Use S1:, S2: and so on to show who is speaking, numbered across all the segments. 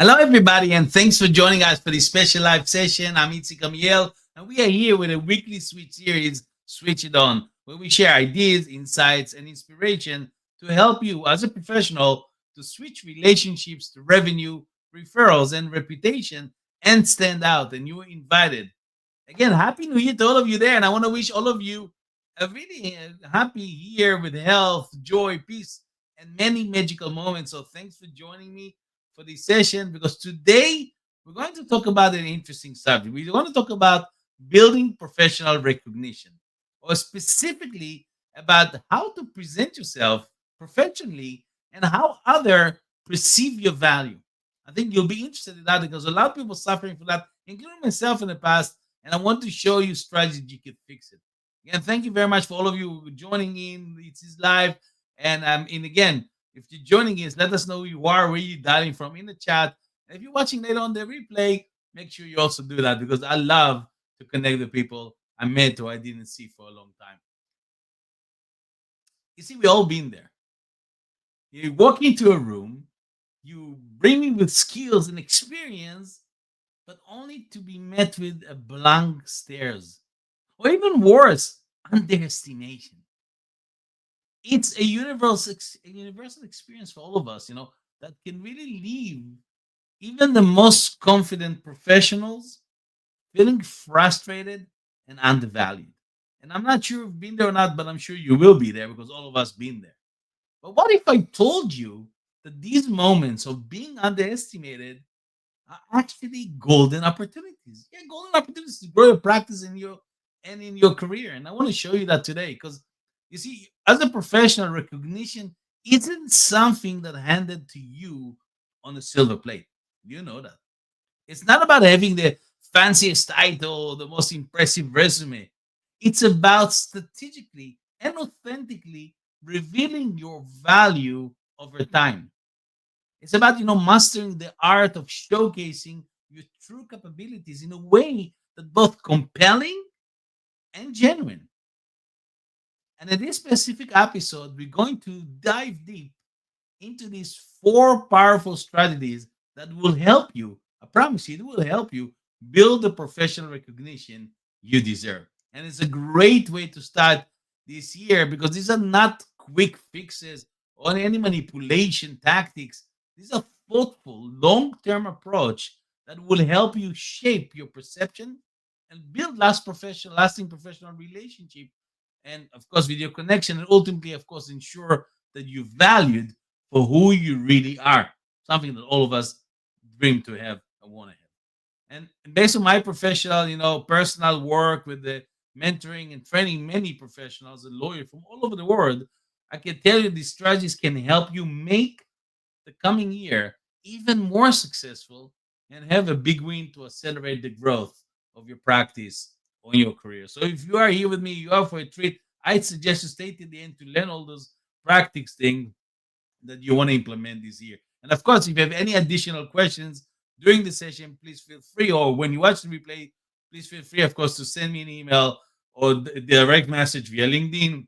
S1: Hello, everybody, and thanks for joining us for this special live session. I'm Itzik Amiel, and we are here with a weekly switch series, Switch It On, where we share ideas, insights, and inspiration to help you as a professional to switch relationships to revenue, referrals, and reputation and stand out. And you are invited. Again, Happy New Year to all of you there, and I want to wish all of you a really happy year with health, joy, peace, and many magical moments. So, thanks for joining me for this session because today we're going to talk about an interesting subject. We're going to talk about building professional recognition, or specifically about how to present yourself professionally and how others perceive your value. I think you'll be interested in that because a lot of people suffering from that, including myself in the past, and I want to show you strategy you can fix it. Again, thank you very much for all of you joining in. It is live, and again, if you're joining us, let us know who you are, where you're dialing from in the chat. And if you're watching later on the replay, make sure you also do that because I love to connect with people I met or I didn't see for a long time. You see, we all been there. You walk into a room, you bring me with skills and experience, but only to be met with a blank stares, or even worse, underestimation. It's a universal experience for all of us, that can really leave even the most confident professionals feeling frustrated and undervalued. And I'm not sure if you've been there or not, but I'm sure you will be there because all of us been there. But what if I told you that these moments of being underestimated are actually golden opportunities? Yeah, golden opportunities to grow your practice in your career. And I want to show you that today because you see, as a professional, recognition isn't something that handed to you on a silver plate. You know that. It's not about having the fanciest title or the most impressive resume. It's about strategically and authentically revealing your value over time. It's about, mastering the art of showcasing your true capabilities in a way that both compelling and genuine. And in this specific episode, we're going to dive deep into these four powerful strategies that will help you. I promise you, it will help you build the professional recognition you deserve. And it's a great way to start this year because these are not quick fixes or any manipulation tactics. These are thoughtful, long-term approach that will help you shape your perception and build lasting professional relationship, and of course, with your connection, and ultimately, of course, ensure that you're valued for who you really are. Something that all of us dream to have and want to have. And based on my professional, personal work with the mentoring and training many professionals and lawyers from all over the world, I can tell you these strategies can help you make the coming year even more successful and have a big win to accelerate the growth of your practice on your career. So if you are here with me, you are for a treat. I'd suggest you stay to the end to learn all those practice things that you want to implement this year. And of course, if you have any additional questions during the session, please feel free, or when you watch the replay, please feel free, of course, to send me an email or direct message via LinkedIn,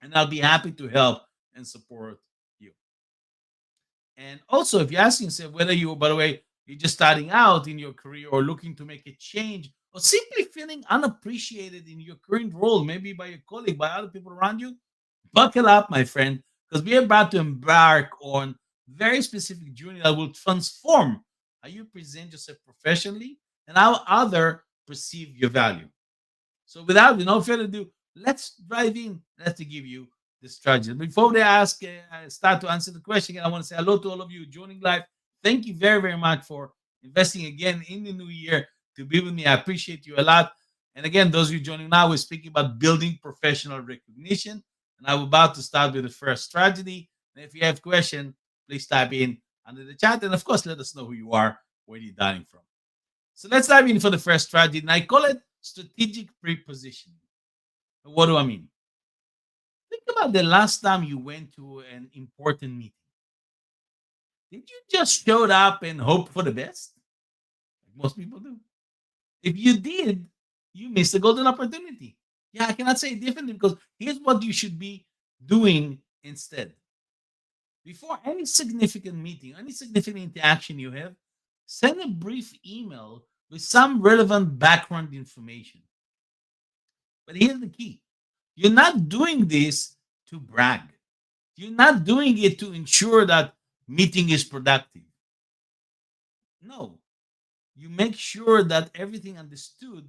S1: and I'll be happy to help and support you. And also, if you're asking yourself whether you, by the way, you're just starting out in your career or looking to make a change or simply feeling unappreciated in your current role, maybe by your colleague, by other people around you, buckle up, my friend, because we're about to embark on very specific journey that will transform how you present yourself professionally and how other perceive your value. So without no further ado, let's dive in. Let's give you the strategy. Before they start to answer the question, again, I want to say hello to all of you joining live. Thank you very, very much for investing again in the new year to be with me. I appreciate you a lot. And again, those of you joining now, we're speaking about building professional recognition. And I'm about to start with the first strategy. And if you have questions, please type in under the chat. And of course, let us know who you are, where you're dialing from. So let's dive in for the first strategy. And I call it strategic pre-positioning. What do I mean? Think about the last time you went to an important meeting. Did you just show up and hope for the best? Like most people do. If you did, you missed a golden opportunity. Yeah, I cannot say it differently because here's what you should be doing instead. Before any significant meeting, any significant interaction you have, Send a brief email with some relevant background information. But here's the key: you're not doing this to brag, you're not doing it to ensure that meeting is productive. No, you make sure that everything understood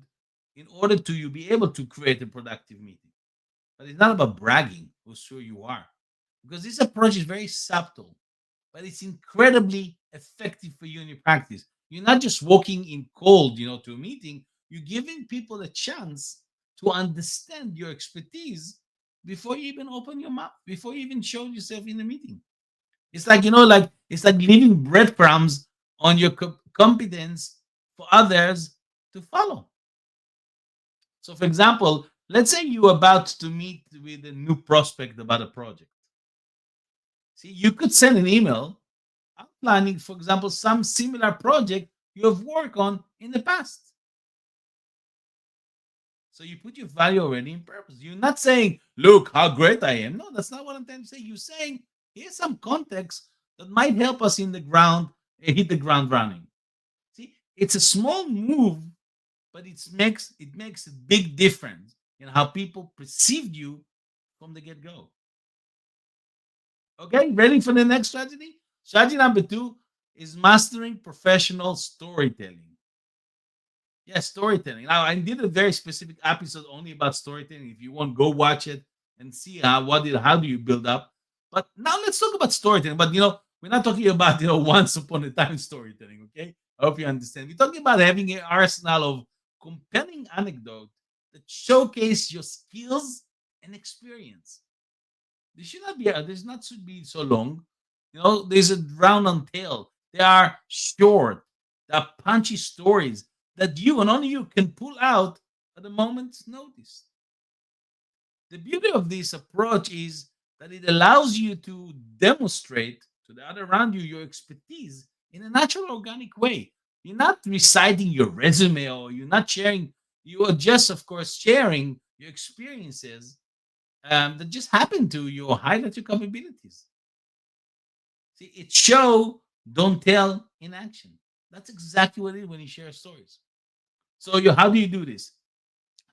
S1: in order to you be able to create a productive meeting. But it's not about bragging, or sure you are, because this approach is very subtle, but it's incredibly effective for you in your practice. You're not just walking in cold, to a meeting. You're giving people a chance to understand your expertise before you even open your mouth, before you even show yourself in the meeting. It's like, like it's like leaving breadcrumbs on your competence for others to follow. So, for example, let's say you're about to meet with a new prospect about a project. See, you could send an email outlining, for example, some similar project you have worked on in the past. So you put your value already in purpose. You're not saying, look how great I am. No, that's not what I'm trying to say. You're saying, here's some context that might help us in the ground, hit the ground running. See, it's a small move, but it makes a big difference in how people perceive you from the get-go. Okay, ready for the next strategy? Strategy number two is mastering professional storytelling. Yes, storytelling. Now, I did a very specific episode only about storytelling. If you want, go watch it and see how do you build up. But now let's talk about storytelling. But we're not talking about once upon a time storytelling. Okay, I hope you understand. We're talking about having an arsenal of compelling anecdote that showcase your skills and experience. They should not be. There's not should be so long. There's a round on tail. They are short. They are punchy stories that you and only you can pull out at a moment's notice. The beauty of this approach is that it allows you to demonstrate to the other around you your expertise in a natural, organic way. You're not reciting your resume, or you're not sharing. You are just, of course, sharing your experiences that just happen to you or highlight your capabilities. See, it's show, don't tell in action. That's exactly what it is when you share stories. So, how do you do this?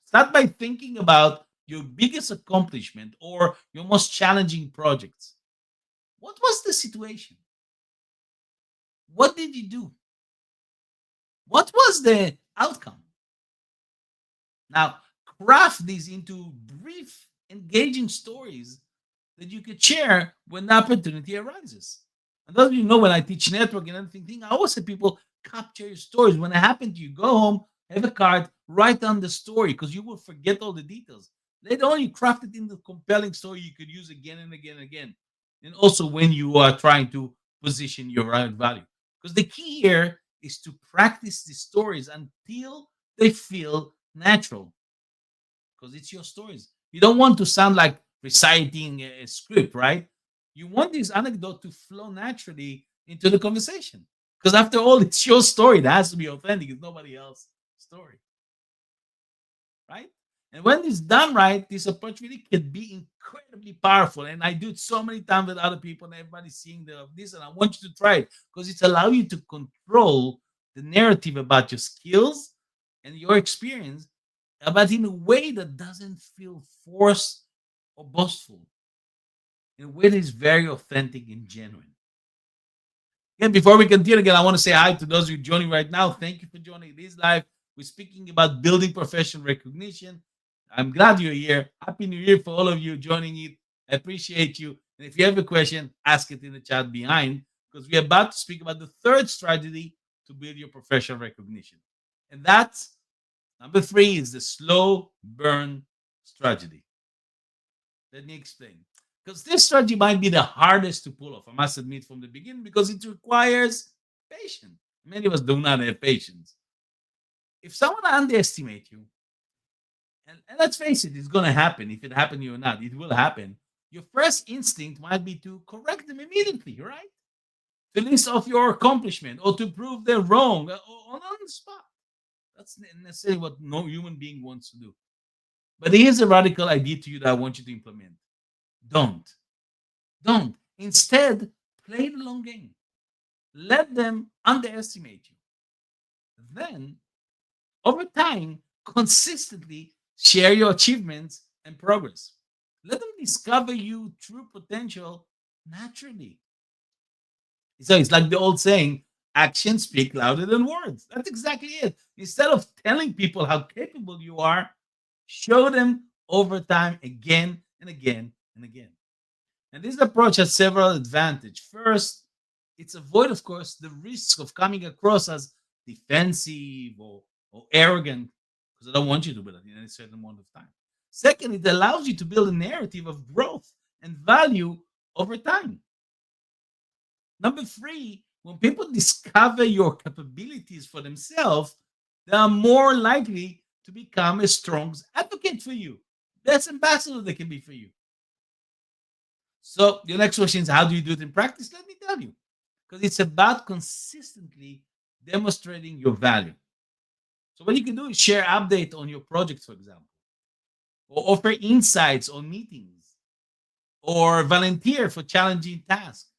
S1: Start by thinking about your biggest accomplishment or your most challenging projects. What was the situation? What did you do? What was the outcome? Now, craft these into brief, engaging stories that you could share when the opportunity arises. And those of you know, when I teach network and everything, I always say people capture your stories. When it happened to you, go home, have a card, write down the story because you will forget all the details. Later on, you craft it into a compelling story you could use again and again and again. And also when you are trying to position your right value. Because the key here is to practice the stories until they feel natural because it's your stories. You don't want to sound like reciting a script, right? You want this anecdote to flow naturally into the conversation. Because after all, it's your story. It has to be authentic. It's nobody else's story, right? And when it's done right, this approach really can be incredibly powerful. And I do it so many times with other people, and everybody's seeing this. And I want you to try it because it's allow you to control the narrative about your skills and your experience, but in a way that doesn't feel forced or boastful, in a way that is very authentic and genuine. Again, before we continue, again, I want to say hi to those who are joining right now. Thank you for joining this live. We're speaking about building professional recognition. I'm glad you're here. Happy New Year for all of you joining it. I appreciate you. And if you have a question, ask it in the chat behind because we're about to speak about the third strategy to build your professional recognition. And that's number three is the slow burn strategy. Let me explain. Because this strategy might be the hardest to pull off, I must admit, from the beginning, because it requires patience. Many of us do not have patience. If someone underestimates you, and let's face it, it's going to happen. If it happened to you or not, it will happen. Your first instinct might be to correct them immediately, right? To list off your accomplishment or to prove they're wrong or on the spot. That's necessarily what no human being wants to do. But here's a radical idea to you that I want you to implement. Don't. Don't. Instead, play the long game. Let them underestimate you. Then, over time, consistently share your achievements and progress. Let them discover you true potential naturally. So it's like the old saying, actions speak louder than words. That's exactly it. Instead of telling people how capable you are, show them over time again and again and again. And this approach has several advantages. First, it's avoid, of course, the risk of coming across as defensive or arrogant, because I don't want you to be that in any certain amount of time. Second, it allows you to build a narrative of growth and value over time. Number three, when people discover your capabilities for themselves, they are more likely to become a strong advocate for you. Best ambassador they can be for you. So your next question is, how do you do it in practice? Let me tell you, because it's about consistently demonstrating your value. So what you can do is share update on your project, for example, or offer insights on meetings, or volunteer for challenging tasks.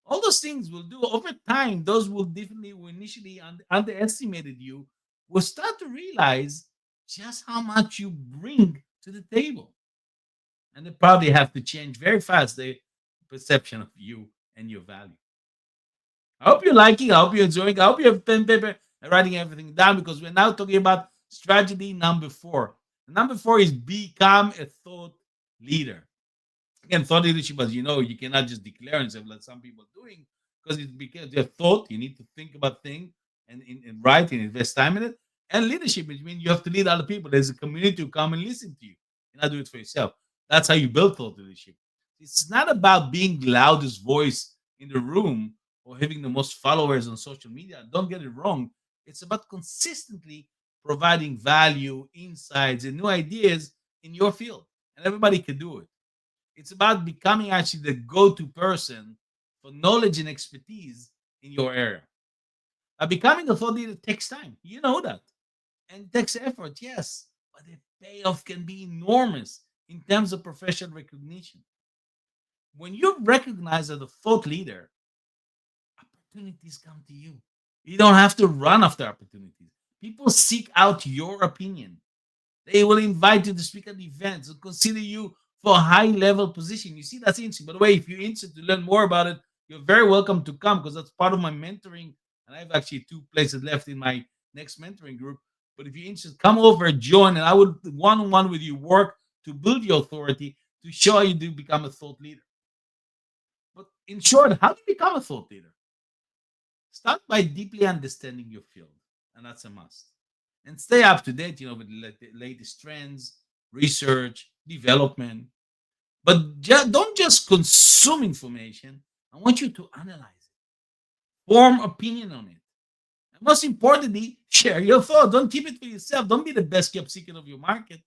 S1: All those things will do over time. Those will definitely, who initially underestimated you, will start to realize just how much you bring to the table, and they probably have to change very fast their perception of you and your value. I hope you're liking. I hope you're enjoying. I hope you have pen paper and writing everything down, because we're now talking about strategy number four. Number four is become a thought leader. Again, thought leadership, as you know, you cannot just declare yourself like some people are doing, because it's because your thought, you need to think about things and write and invest time in it. And leadership, which means you have to lead other people. There's a community to come and listen to you. You cannot do it for yourself. That's how you build thought leadership. It's not about being the loudest voice in the room or having the most followers on social media. Don't get it wrong. It's about consistently providing value, insights, and new ideas in your field. And everybody can do it. It's about becoming actually the go to person for knowledge and expertise in your area. Becoming a thought leader takes time. You know that. And it takes effort, yes. But the payoff can be enormous in terms of professional recognition. When you're recognized as a thought leader, opportunities come to you. You don't have to run after opportunities. People seek out your opinion. They will invite you to speak at events and consider you for a high level position. You see, that's interesting. By the way, if you're interested to learn more about it, you're very welcome to come, because that's part of my mentoring. And I have actually two places left in my next mentoring group. But if you're interested, come over, join, and I would one on one with you work to build your authority to show you to become a thought leader. But in short, how do you become a thought leader? Start by deeply understanding your field, and that's a must. And stay up to date, with the latest trends, research, development. But don't just consume information. I want you to analyze it, form opinion on it, and most importantly, share your thoughts. Don't keep it for yourself. Don't be the best kept secret of your market.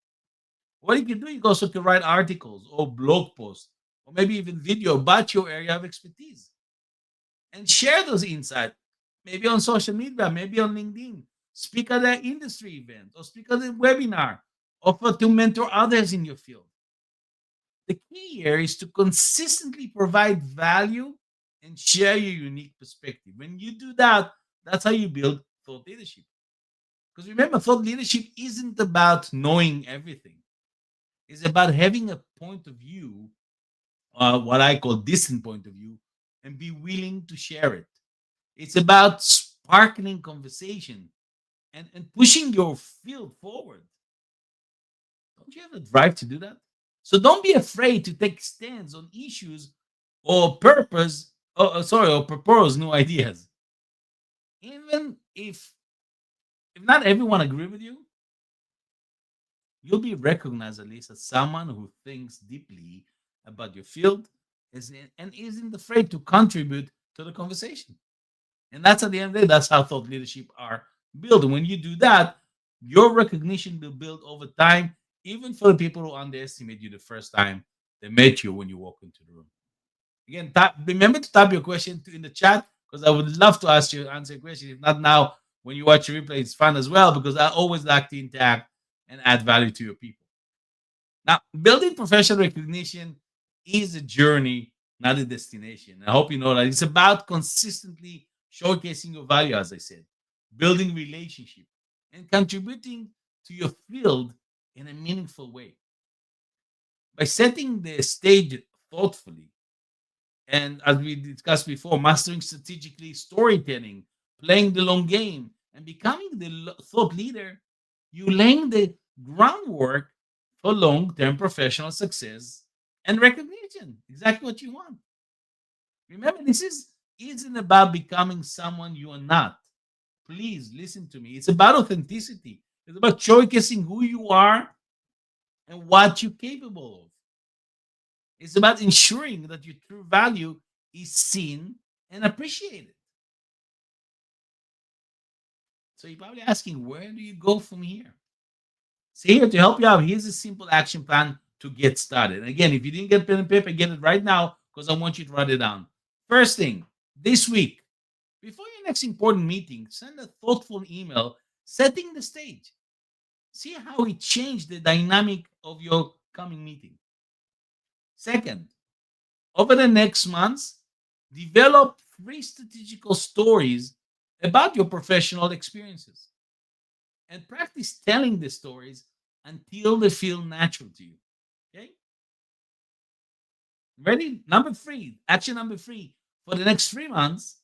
S1: What you can do, you also can write articles or blog posts, or maybe even video about your area of expertise, and share those insights, maybe on social media, maybe on LinkedIn. Speak at an industry event or speak at a webinar. Offer to mentor others in your field. The key here is to consistently provide value and share your unique perspective. When you do that, that's how you build thought leadership. Because remember, thought leadership isn't about knowing everything. It's about having a point of view, what I call distant point of view, and be willing to share it. It's about sparkling conversation and pushing your field forward. Don't you have the drive to do that? So don't be afraid to take stands on issues or or propose new ideas. Even if not everyone agree with you, you'll be recognized at least as someone who thinks deeply about your field and isn't afraid to contribute to the conversation. And that's at the end of the day, that's how thought leadership are built. And when you do that, your recognition will build over time, even for the people who underestimate you the first time they met you when you walk into the room. Again, remember to type your question in the chat, because I would love to answer your question. If not now, when you watch the replay, it's fun as well, because I always like to interact and add value to your people. Now, building professional recognition is a journey, not a destination. I hope you know that it's about consistently showcasing your value, as I said, building relationship, and contributing to your field in a meaningful way. By setting the stage thoughtfully, and as we discussed before, mastering strategically storytelling, playing the long game, and becoming the thought leader, you laying the groundwork for long-term professional success and recognition. Exactly what you want. Remember, isn't about becoming someone you are not. Please listen to me. It's about authenticity. It's about showcasing who you are and what you're capable of. It's about ensuring that your true value is seen and appreciated. So you're probably asking, where do you go from here? So here to help you out, here's a simple action plan to get started. And again, if you didn't get pen and paper, get it right now because I want you to write it down. First thing, this week, before your next important meeting, send a thoughtful email setting the stage. See how it changed the dynamic of your coming meeting. Second, over the next months, develop three strategical stories about your professional experiences and practice telling the stories until they feel natural to you. Okay? Ready? Number three, action number three. For the next 3 months,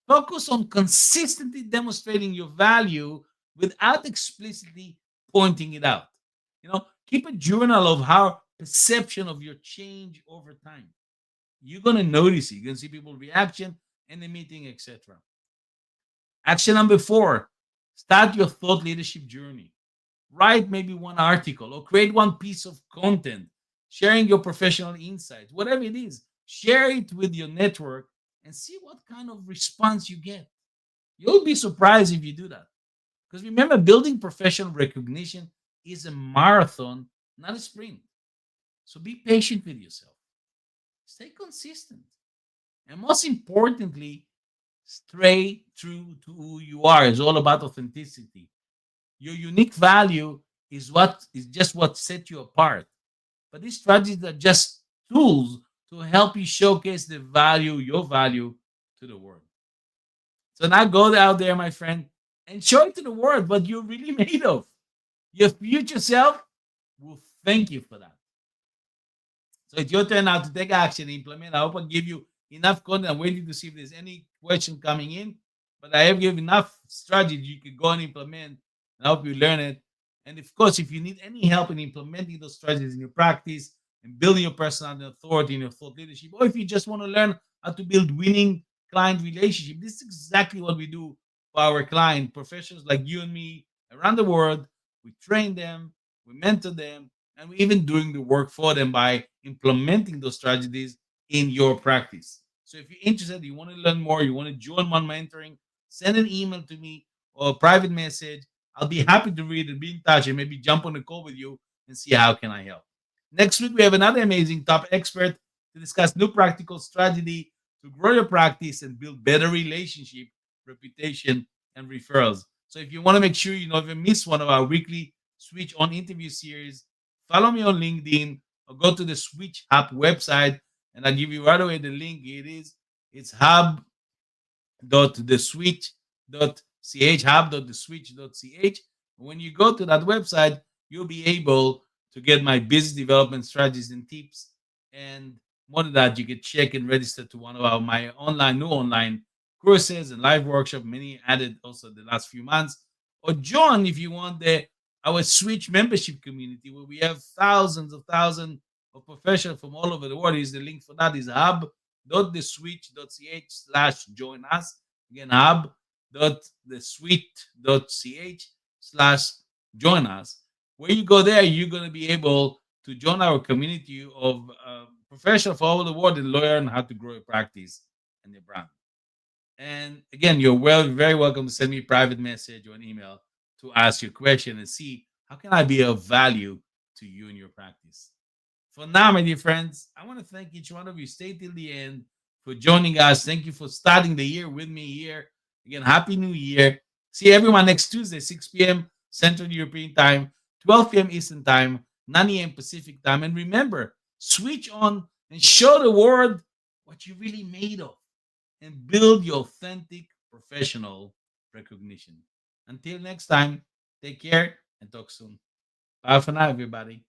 S1: focus on consistently demonstrating your value without explicitly pointing it out. Keep a journal of how perception of your change over time. You're gonna notice it. You're gonna see people reaction in the meeting, etc. Action number four: start your thought leadership journey. Write maybe one article or create one piece of content, sharing your professional insights, whatever it is. Share it with your network and see what kind of response you get. You'll be surprised if you do that. Because remember, building professional recognition is a marathon, not a sprint. So be patient with yourself. Stay consistent. And most importantly, stay true to who you are. It's all about authenticity. Your unique value is just what sets you apart. But these strategies are just tools to help you showcase your value to the world. So now go out there, my friend, and show it to the world what you're really made of. Your future self will thank you for that. So it's your turn now to take action, implement. I hope I give you enough content. I'm waiting to see if there's any question coming in, but I have given enough strategy you can go and implement. And I hope you learn it. And of course, if you need any help in implementing those strategies in your practice and building your personal authority in your thought leadership, or if you just want to learn how to build winning client relationship, this is exactly what we do for our client professionals like you and me around the world. We train them, we mentor them, and we're even doing the work for them by implementing those strategies in your practice. So if you're interested, you want to learn more, you want to join my mentoring, send an email to me or a private message. I'll be happy to read and be in touch and maybe jump on a call with you and see how can I help. Next week, we have another amazing top expert to discuss new practical strategy to grow your practice and build better relationship, reputation, and referrals. So if you want to make sure you never miss one of our weekly Switch On interview series, follow me on LinkedIn or go to the Switch App website, and I'll give you right away the link. It's hub.theswitch.ch, hub.theswitch.ch. When you go to that website, you'll be able to get my business development strategies and tips. And more than that, you can check and register to one of my new online courses and live workshop, many added also the last few months. Or join if you want our Switch membership community where we have thousands of professionals from all over the world. Is the link for that is hub.theswitch.ch/join us. Again, hub.theswitch.ch/join us. Where you go there, you're going to be able to join our community of professionals from all over the world and learn how to grow your practice and your brand. And again, you're very welcome to send me a private message or an email to ask your question and see how can I be of value to you in your practice. For now, my dear friends, I want to thank each one of you. Stay till the end for joining us. Thank you for starting the year with me here. Again, Happy New Year. See everyone next Tuesday, 6 p.m. Central European Time, 12 p.m. Eastern Time, 9 a.m. Pacific Time. And remember, switch on and show the world what you're really made of and build your authentic professional recognition. Until next time, take care and talk soon. Bye for now, everybody.